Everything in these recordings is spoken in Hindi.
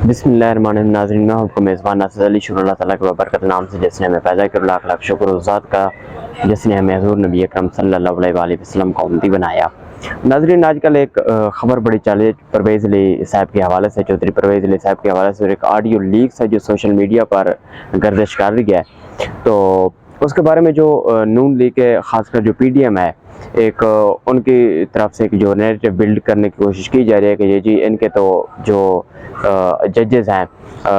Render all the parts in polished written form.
बिस्मिल्लाहिर्रहमानिर्रहीम। नाज़रीन, मैं आपको मेज़बान नासिर अली शुक्र अल्लाह ताला के बरकत नाम से जिसने हमें पैदा कर, लाख लाख शुक्र उस ज़ात का जिसने हमें हुज़ूर नबी अकरम सल्लल्लाहु अलैहि वसल्लम का उम्मती बनाया। नाज़रीन, आजकल एक ख़बर बड़ी चल रही है परवेज़ अली साहब के हवाले से, चौधरी परवेज़ अली साहब के हवाले से, और एक ऑडियो लीक है जो सोशल मीडिया पर गर्दिश कर रही है। तो उसके बारे में जो नून लीग के ख़ासकर जो पीडीएम है, एक उनकी तरफ से एक जो नैरेटिव बिल्ड करने की कोशिश की जा रही है कि ये जी इनके तो जो जजेस हैं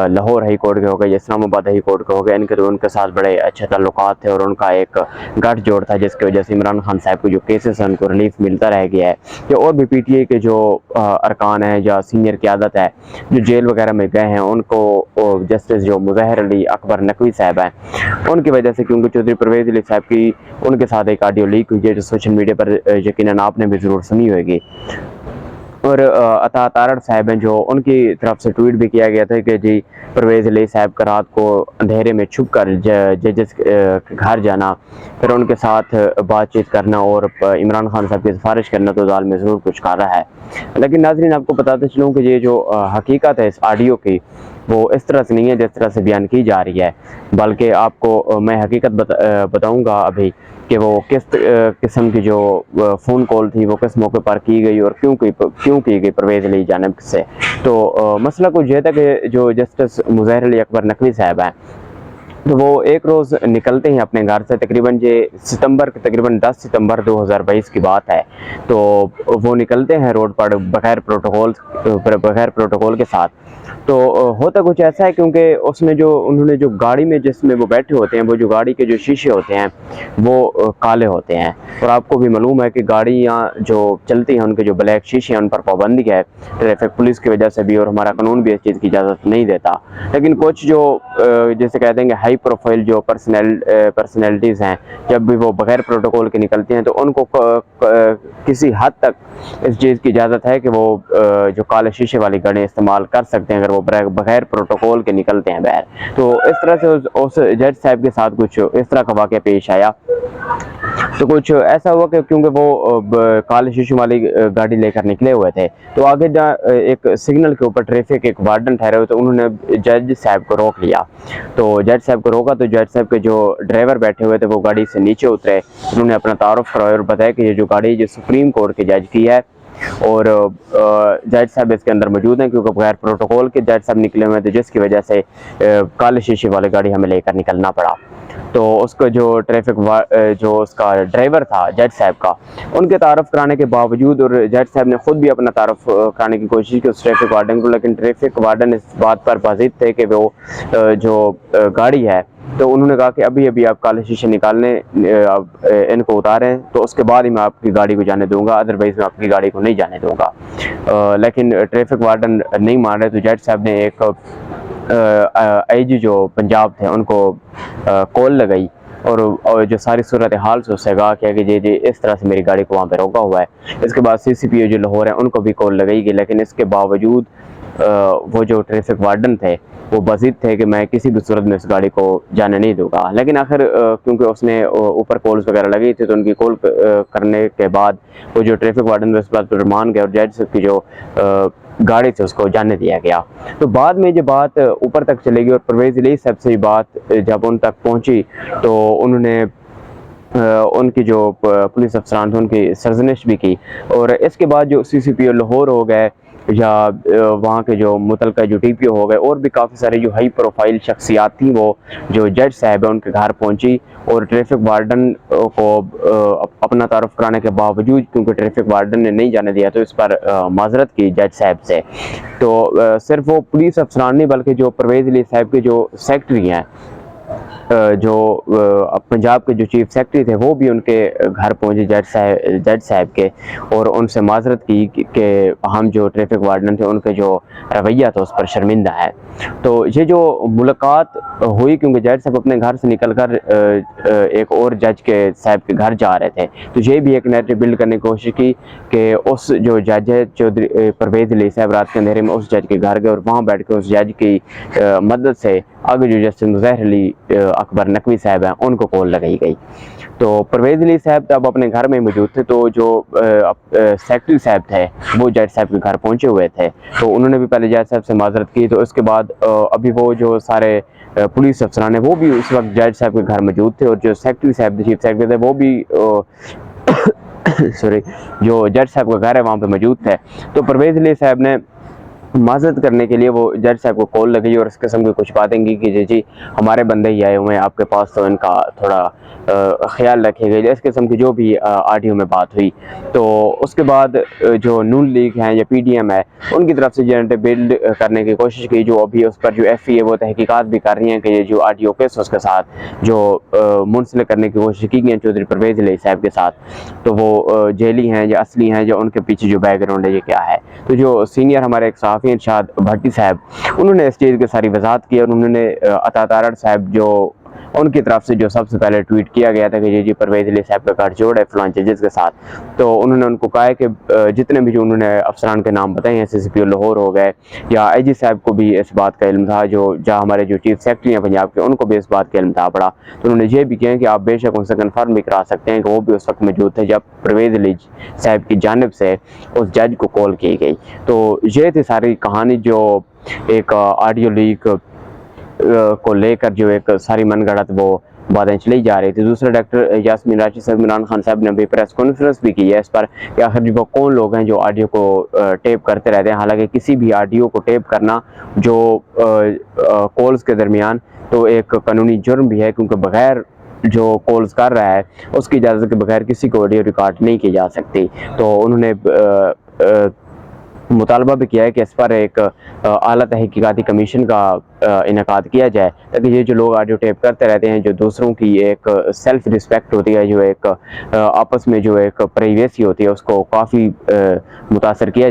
लाहौर हाई कोर्ट के हो गए, इस्लामाबाद हाई कोर्ट के हो गए, इनके तो उनके साथ बड़े अच्छे ताल्लुकात थे और उनका एक गठजोड़ था जिसकी वजह से इमरान खान साहब को जो केसेस हैं उनको रिलीफ मिलता रह गया है। या और भी पीटीए के जो अरकान हैं या सीनियर क़यादत है जो जेल वगैरह में गए हैं, उनको जस्टिस जो मुज़हिर अली अकबर नकवी साहब हैं उनकी वजह से, क्योंकि चौधरी परवेज़ अली साहब की उनके साथ एक ऑडियो लीक हुई है जो सोशल मीडिया पर यकीनन आपने भी ज़रूर सुनी होगी। और अता तारड़ साहब हैं जो उनकी तरफ से ट्वीट भी किया गया था कि जी परवेज़ अली साहब का रात को अंधेरे में छुप कर जजेस के घर जाना, फिर उनके साथ बातचीत करना और इमरान खान साहब की सिफारिश करना तो दाल में ज़रूर कुछ खा रहा है। लेकिन नाज़रीन, आपको बताते चलूँ कि ये जो हकीकत है इस ऑडियो की वो इस तरह से नहीं है जिस तरह से बयान की जा रही है, बल्कि आपको मैं हकीकत बताऊँगा अभी कि वो किस किस्म की जो फ़ोन कॉल थी वो किस मौके पर की गई और क्यों की गई परवेज़ अली जानिब से। तो मसला कुछ ये था कि जो जस्टिस मुज़हिर अली अकबर नकवी साहब हैं, तो वो एक रोज़ निकलते हैं अपने घर से, तकरीबन ये सितंबर के तकरीबन 10 सितंबर 2022 की बात है। तो वो निकलते हैं रोड पर बगैर प्रोटोकॉल के साथ। तो होता कुछ ऐसा है, क्योंकि उसमें जो उन्होंने जो गाड़ी में जिसमें वो बैठे होते हैं, वो जो गाड़ी के जो शीशे होते हैं वो काले होते हैं, और आपको भी मालूम है कि गाड़ियाँ जो चलती हैं उनके जो ब्लैक शीशे हैं उन पर पाबंदी है ट्रैफिक पुलिस की वजह से भी, और हमारा कानून भी इस चीज़ की इजाज़त नहीं देता। लेकिन कुछ जो जैसे कह देंगे हाई प्रोफाइल जो पर्सनैलिटीज़ हैं, जब भी वो बगैर प्रोटोकॉल के निकलती हैं तो उनको किसी हद तक इस चीज़ की इजाज़त है कि वो जो काले शीशे वाली गाड़ियाँ इस्तेमाल कर सकते हैं अगर वो बगैर प्रोटोकॉल के निकलते हैं बाहर। तो इस तरह से उस जज साहब के साथ कुछ इस तरह का वाक़या पेश आया। तो कुछ ऐसा हुआ कि क्योंकि वो काले शीशे वाली गाड़ी लेकर निकले हुए थे, तो आगे एक सिग्नल के ऊपर ट्रैफिक एक वार्डन ठहरे हुए, तो उन्होंने जज साहब को रोक लिया। तो जज साहब को रोका तो जज साहब के जो ड्राइवर बैठे हुए थे वो गाड़ी से नीचे उतरे, उन्होंने अपना तारुफ करवाया और बताया कि ये जो गाड़ी जो सुप्रीम कोर्ट के जज की है और जज साहब इसके अंदर मौजूद हैं, क्योंकि बगैर प्रोटोकॉल के जज साहब निकले हुए थे जिसकी वजह से काले शीशे वाली गाड़ी हमें लेकर निकलना पड़ा। तो उसको जो जो उसका ड्राइवर था जज साहब का, उनके तारुफ कराने के बावजूद, और जज साहब ने खुद भी अपना तारुफ कराने की कोशिश की उस ट्रैफिक वार्डन को, लेकिन ट्रैफिक वार्डन इस बात पर बाज़िद थे कि वो जो गाड़ी है, तो उन्होंने कहा कि अभी अभी आप काले शीशे निकालने इनको उतारें तो उसके बाद ही मैं आपकी गाड़ी को जाने दूंगा, अदरवाइज़ मैं आपकी गाड़ी को नहीं जाने दूंगा। लेकिन ट्रैफिक वार्डन नहीं मान रहे, तो जज साहब ने एक आईजी जो पंजाब थे उनको कॉल लगाई और जो सारी सूरत हाल से उससे कहा कि जी इस तरह से मेरी गाड़ी को वहाँ पे रोका हुआ है। इसके बाद CCPO जो लाहौर है उनको भी कॉल लगाई गई, लेकिन इसके बावजूद वो जो ट्रैफिक वार्डन थे वो बाज़िद थे कि मैं किसी भी सूरत में इस गाड़ी को जाने नहीं दूंगा। लेकिन आखिर क्योंकि उसने ऊपर कॉल्स वगैरह लगी थी, तो उनकी कॉल करने के बाद वो जो ट्रैफिक वार्डन इस बात पर मान गया और जज की जो गाड़ी से उसको जाने दिया गया। तो बाद में ये बात ऊपर तक चलेगी और परवेज़ अली साहब से ये बात जब उन तक पहुंची तो उन्होंने उनकी जो पुलिस अफसरान थे उनकी सरजनिश भी की, और इसके बाद जो CCPO लाहौर हो गए या वहाँ के जो मुतलका जो TPO हो गए और भी काफ़ी सारे जो हाई प्रोफाइल शख्सियात थी, वो जो जज साहब है उनके घर पहुँची और ट्रैफिक वार्डन को अपना तारुफ कराने के बावजूद, क्योंकि ट्रैफिक वार्डन ने नहीं जाने दिया, तो इस पर माजरत की जज साहब से। तो सिर्फ वो पुलिस अफसरान नहीं बल्कि जो परवेज़ अली साहब के जो सेक्रेटरी हैं, जो पंजाब के जो चीफ सेक्रेटरी थे, वो भी उनके घर पहुंचे जज साहब के, और उनसे माजरत की कि हम जो ट्रैफिक वार्डन थे उनके जो रवैया था उस पर शर्मिंदा है। तो ये जो मुलाकात हुई, क्योंकि जज साहब अपने घर से निकल कर एक और जज के साहब के घर जा रहे थे, तो ये भी एक नैरेटिव बिल्ड करने की कोशिश की कि उस जो जज है चौधरी परवेज़ अली साहब रात के अंधेरे में उस जज के घर गए और वहाँ बैठ कर उस जज की मदद से आगे जो जस्टिस मुज़हिर अली अकबर नकवी साहब हैं उनको कॉल लगाई गई। तो परवेज़ अली साहब तब अपने घर में मौजूद थे, तो जो सेक्रेटरी साहब थे वो जज साहब के घर पहुंचे हुए थे, तो उन्होंने भी पहले जज साहब से माजरत की। तो उसके बाद अभी वो जो सारे पुलिस अफसरान है वो भी उस वक्त जज साहब के घर मौजूद थे, और जो सेक्रेटरी साहब चीफ सेक्रेटरी थे वो भी सॉरी जो जज साहब का घर है वहाँ पे मौजूद थे। तो परवेज़ अली साहब ने माजरत करने के लिए वो जज साहब को कॉल लगी और इस किस्म की कुछ बातें की कि जी हमारे बंदे ही आए हुए हैं आपके पास, तो इनका थोड़ा ख्याल रखिएगा, इस किस्म की जो भी ऑडियो में बात हुई। तो उसके बाद जो नून लीग हैं या पीडीएम है उनकी तरफ से जो बिल्ड करने की कोशिश की, जो अभी उस पर जो एफई है वो तहकीकात भी कर रही हैं कि ये जो ऑडियो केस उसके साथ जो मुंसलिक करने की कोशिश की गई है चौधरी परवेज़ अली साहब के साथ, तो वो जेली हैं या असली हैं, जो उनके पीछे जो बैकग्राउंड है ये क्या है। तो जो सीनियर हमारे एक सहाफ़ी इरशाद भट्टी साहब उन्होंने इस चीज़ की सारी वजाहत की, और उन्होंने अता तारड़ साहब जो उनकी तरफ से जो सबसे पहले ट्वीट किया गया था कि जी परवेज़ अली साहब का गठजोड़ है फलां जजेस के साथ, तो उन्होंने उनको कहा है कि जितने भी जो उन्होंने अफसरान के नाम बताए हैं CCPO लाहौर हो गए या IG साहब को भी इस बात का इल्म था, जो जहाँ हमारे जो चीफ सेक्रेटरी हैं पंजाब के उनको भी इस बात का इल्म था पड़ा। तो उन्होंने ये भी किया कि आप बेशक उनसे कन्फर्म भी करा सकते हैं कि वो भी उस वक्त मौजूद थे जब परवेज़ अली साहब की जानिब से उस जज को कॉल की गई। तो ये थी सारी कहानी जो एक ऑडियो लीक को लेकर जो एक सारी मनगढ़ंत वो बातें चली जा रही थी। दूसरे डॉक्टर यास्मीन राशिद साहब, इमरान खान साहब ने भी प्रेस कॉन्फ्रेंस भी की है इस पर कि आखिर वो कौन लोग हैं जो ऑडियो को टेप करते रहते हैं। हालांकि किसी भी ऑडियो को टेप करना जो कॉल्स के दरमियान तो एक कानूनी जुर्म भी है, क्योंकि बगैर जो कॉल्स कर रहा है उसकी इजाज़त के बगैर किसी को ऑडियो रिकॉर्ड नहीं की जा सकती। तो उन्होंने मुतालबा भी किया है कि इस पर एक आला तहकीकाती कमीशन का इनेकाद किया जाए, ताकि ये जो लोग ऑडियो टेप करते रहते हैं, जो दूसरों की एक सेल्फ रिस्पेक्ट होती है, जो एक आपस में जो एक प्राइवेसी होती है उसको काफ़ी मुतासर किया